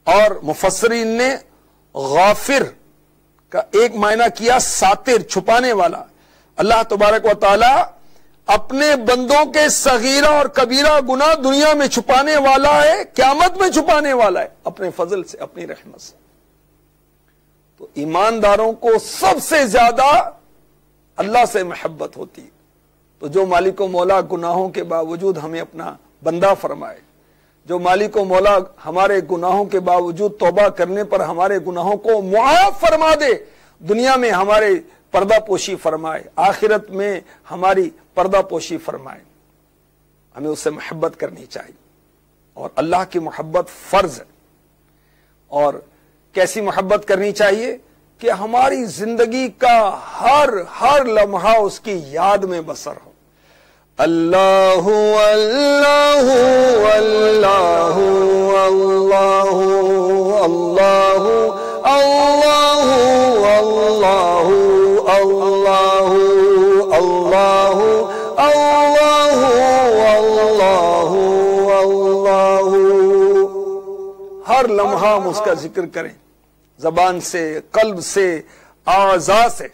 اور مفسرین نے غافر کا ایک معنی کیا ساتر، چھپانے والا۔ اللہ تبارک و تعالی اپنے بندوں کے صغیرہ اور کبیرہ گناہ دنیا میں چھپانے والا ہے، قیامت میں چھپانے والا ہے، اپنے فضل سے، اپنی رحمت سے۔ تو ایمانداروں کو سب سے زیادہ اللہ سے محبت ہوتی ہے۔ تو جو مالک و مولا گناہوں کے باوجود ہمیں اپنا بندہ فرمائے، جو مالک و مولا ہمارے گناہوں کے باوجود توبہ کرنے پر ہمارے گناہوں کو معاف فرما دے، دنیا میں ہمارے پردہ پوشی فرمائے، آخرت میں ہماری پردہ پوشی فرمائے، ہمیں اس سے محبت کرنی چاہیے۔ اور اللہ کی محبت فرض ہے۔ اور کیسی محبت کرنی چاہیے کہ ہماری زندگی کا ہر لمحہ اس کی یاد میں بسر ہو۔ اللہ اللہ اللہ اللہ اللہ اللہ اللہ اللہ اللہ اللہ اللہ ہر لمحہ ہم اس کا ذکر کریں، زبان سے، قلب سے، اعضاء سے۔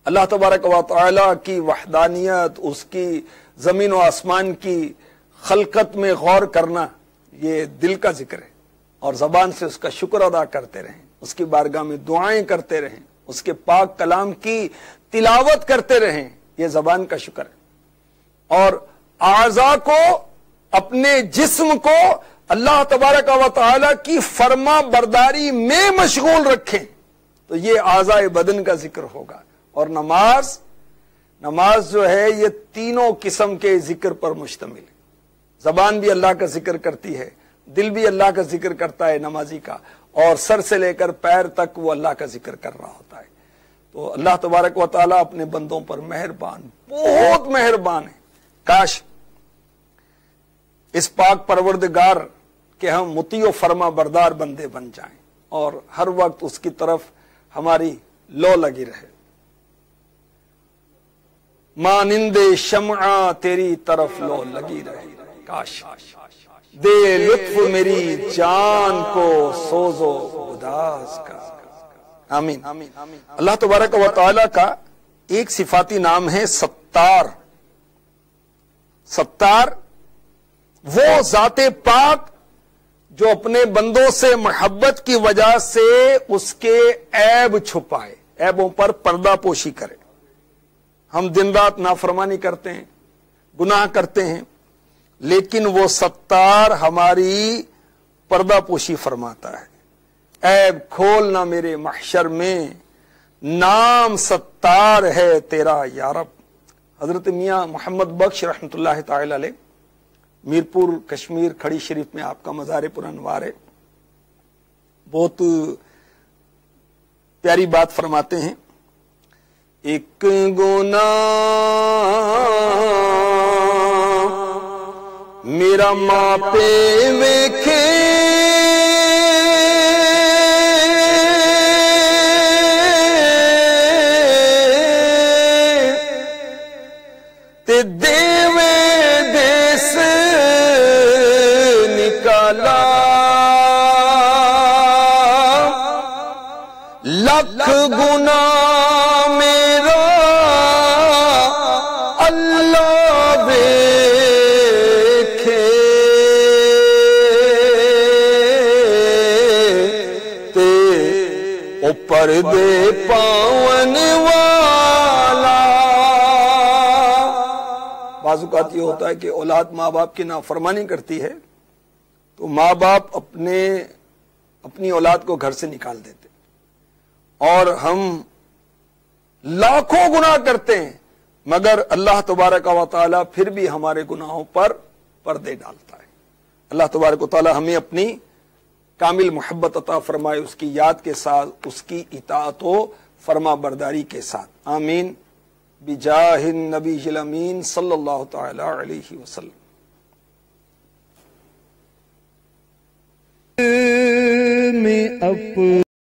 اللہ تبارک و تعالی کی وحدانیت، اس کی زمین و آسمان کی خلقت میں غور کرنا، یہ دل کا ذکر ہے، اور زبان سے اس کا شکر ادا کرتے رہیں، اس کی بارگاہ میں دعائیں کرتے رہیں، اس کے پاک کلام کی تلاوت کرتے رہیں، یہ زبان کا شکر ہے۔ اور اعضاء کو، اپنے جسم کو اللہ تبارک و تعالی کی فرما برداری میں مشغول رکھیں، تو یہ اعضاء بدن کا ذکر ہوگا۔ اور نماز جو ہے یہ تینوں قسم کے ذکر پر مشتمل ہے۔ زبان بھی اللہ کا ذکر کرتی ہے، دل بھی اللہ کا ذکر کرتا ہے نمازی کا، اور سر سے لے کر پیر تک وہ اللہ کا ذکر کر رہا ہوتا ہے۔ تو اللہ تبارک و تعالیٰ اپنے بندوں پر مہربان، بہت مہربان ہے۔ کاش اس پاک پروردگار کہ ہم مطیع و فرما بردار بندے بن جائیں، اور ہر وقت اس کی طرف ہماری لو لگی رہے۔ مانند شمع تیری طرف لو لگی رہے، کاش دے لطف میری جان کو سوز و گداز کا۔ آمین۔ اللہ تبارک و تعالی کا ایک صفاتی نام ہے ستار۔ ستار وہ ذات پاک جو اپنے بندوں سے محبت کی وجہ سے اس کے عیب چھپائے، عیبوں پر پردہ پوشی کرے۔ ہم دن رات نافرمانی کرتے ہیں، گناہ کرتے ہیں، لیکن وہ ستار ہماری پردہ پوشی فرماتا ہے۔ عیب کھولنا میرے محشر میں، نام ستار ہے تیرا یا رب۔ حضرت میاں محمد بخش رحمۃ اللہ تعالی علیہ، میرپور کشمیر کھڑی شریف میں آپ کا مزار پرانوار ہے، بہت پیاری بات فرماتے ہیں۔ ایک گناہ میرا ماں پہ ویکھے تے دیوے دیس نکالا، لکھ گناہ پردے پاون والا۔ بعض اوقات یہ ہوتا ہے کہ اولاد ماں باپ کی نافرمانی کرتی ہے تو ماں باپ اپنی اولاد کو گھر سے نکال دیتے، اور ہم لاکھوں گناہ کرتے ہیں، مگر اللہ تبارک و تعالی پھر بھی ہمارے گناہوں پر پردے ڈالتا ہے۔ اللہ تبارک و تعالی ہمیں اپنی کامل محبت عطا فرمائے، اس کی یاد کے ساتھ، اس کی اطاعت و فرما برداری کے ساتھ۔ آمین بجاہ النبی الامین صلی اللہ تعالی علیہ وسلم۔ میں اپنے